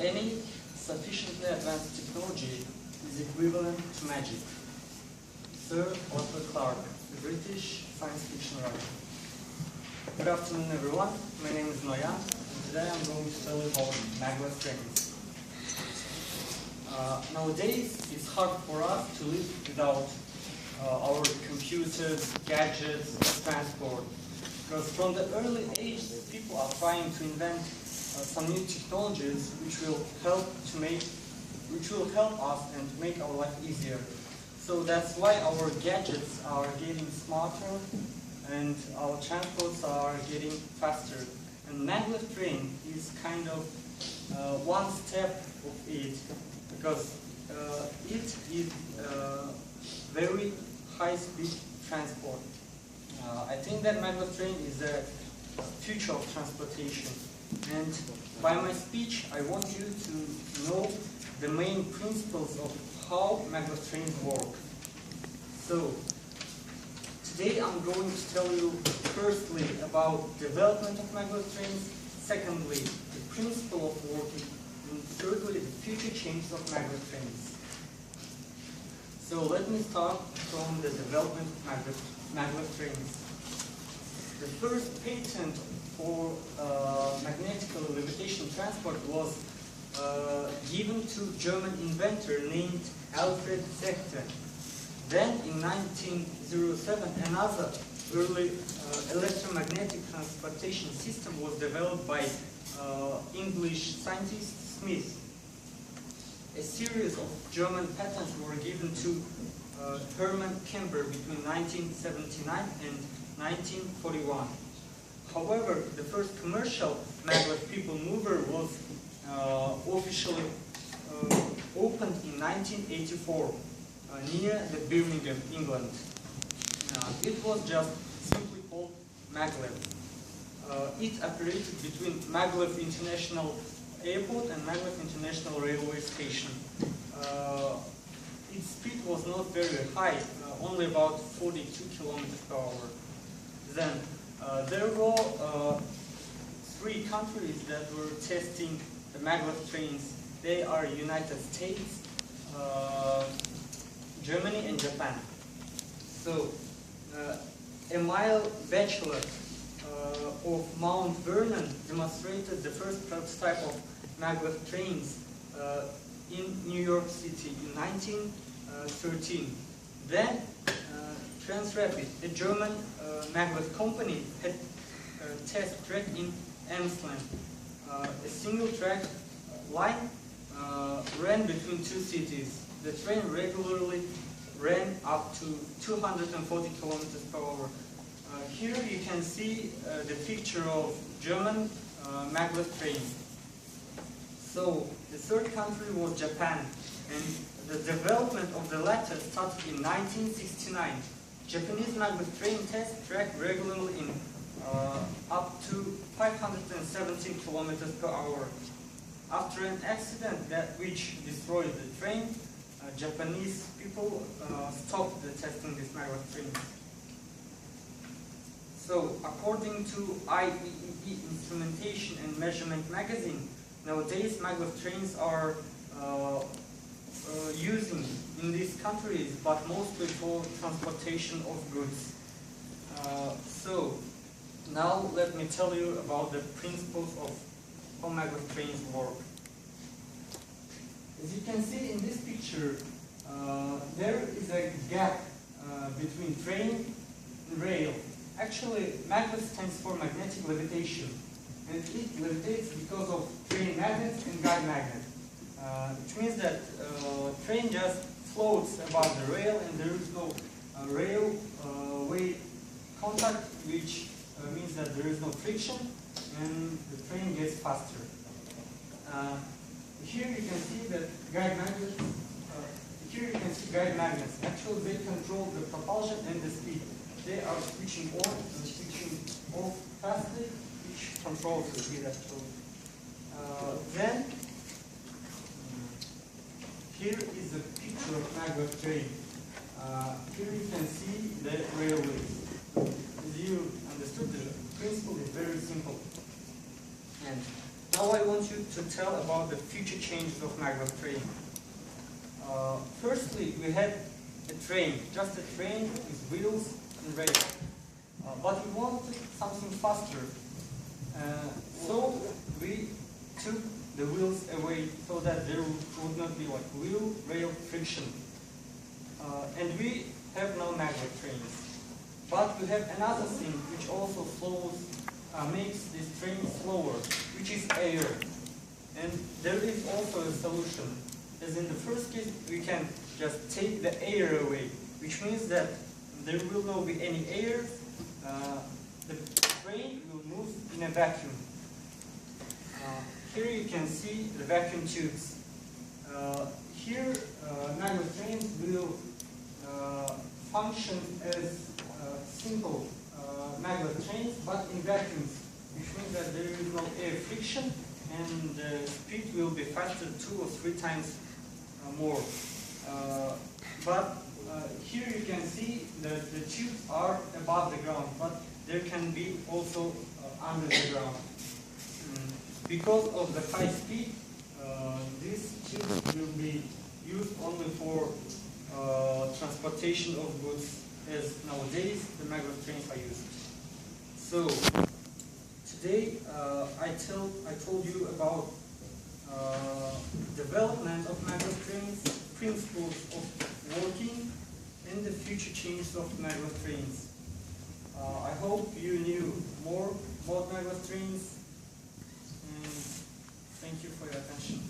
Any sufficiently advanced technology is equivalent to magic. Sir Arthur Clarke, the British science fiction writer. Good afternoon, everyone. My name is Noyan, and today I'm going to tell you about maglev trains. Nowadays, it's hard for us to live without our computers, gadgets, transport. Because from the early age, people are trying to invent some new technologies which will help us and make our life easier. So that's why our gadgets are getting smarter and our transports are getting faster. And maglev train is kind of one step of it, because it is very high-speed transport. I think that maglev train is the future of transportation. And by my speech, I want you to know the main principles of how maglev trains work. So, today I'm going to tell you firstly about development of maglev trains, secondly, the principle of working, and thirdly, the future changes of maglev trains. So let me start from the development of maglev trains. The first patent for magnetic levitation transport was given to German inventor named Alfred Sechter. Then in 1907 another early electromagnetic transportation system was developed by English scientist Smith. A series of German patents were given to Hermann Kemper between 1979 and 1941. However, the first commercial maglev people mover was officially opened in 1984 near the Birmingham, England. It was just simply called maglev. It operated between Maglev International Airport and Maglev International Railway Station. Its speed was not very high, only about 42 kilometers per hour. Then there were three countries that were testing the maglev trains. They are United States, Germany, and Japan. So Emile Bachelor of Mount Vernon demonstrated the first prototype of maglev trains in New York City in 1913. Then Transrapid, a German maglev company, had a test track in Emsland. A single track line ran between two cities. The train regularly ran up to 240 kilometers per hour. Here you can see the picture of German maglev train. So the third country was Japan, and the development of the latter started in 1969. Japanese maglev train test track regularly in up to 517 kilometers per hour. After an accident which destroyed the train, Japanese people stopped testing this maglev train. So, according to IEEE Instrumentation and Measurement magazine, nowadays maglev trains are using in these countries, but mostly for transportation of goods. So, now let me tell you about the principles of how maglev trains work. As you can see in this picture, there is a gap between train and rail. Actually, maglev stands for magnetic levitation, and it levitates because of train magnets and guide magnet. Which means that train just floats above the rail, and there is no railway contact, which means that there is no friction, and the train gets faster. Here you can see that guide magnets. Here you can see guide magnets. Actually, they control the propulsion and the speed. They are switching on and switching off fastly, which controls the speed actually. Then here is a picture of maglev train. Here you can see the railways. As you understood, the principle is very simple. And Now I want you to tell about the future changes of maglev train. Firstly, we had a train, just a train with wheels and rails. But we wanted something faster. So we took the wheels away so that there would not be like wheel-rail friction. And we have no maglev trains. But we have another thing which also makes this train slower, which is air. And there is also a solution. As in the first case, we can just take the air away, which means that there will not be any air. The train will move in a vacuum. Here you can see the vacuum tubes. Here, maglev trains will function as simple maglev trains, but in vacuums, which means that there is no air friction and the speed will be faster 2 or 3 times more. But here you can see that the tubes are above the ground, but there can be also under the ground. Because of the high speed, these tubes will be used only for transportation of goods, as nowadays the maglev trains are used. So today I told you about development of maglev trains, principles of working, and the future changes of maglev trains. I hope you knew more about maglev trains, and thank you for your attention.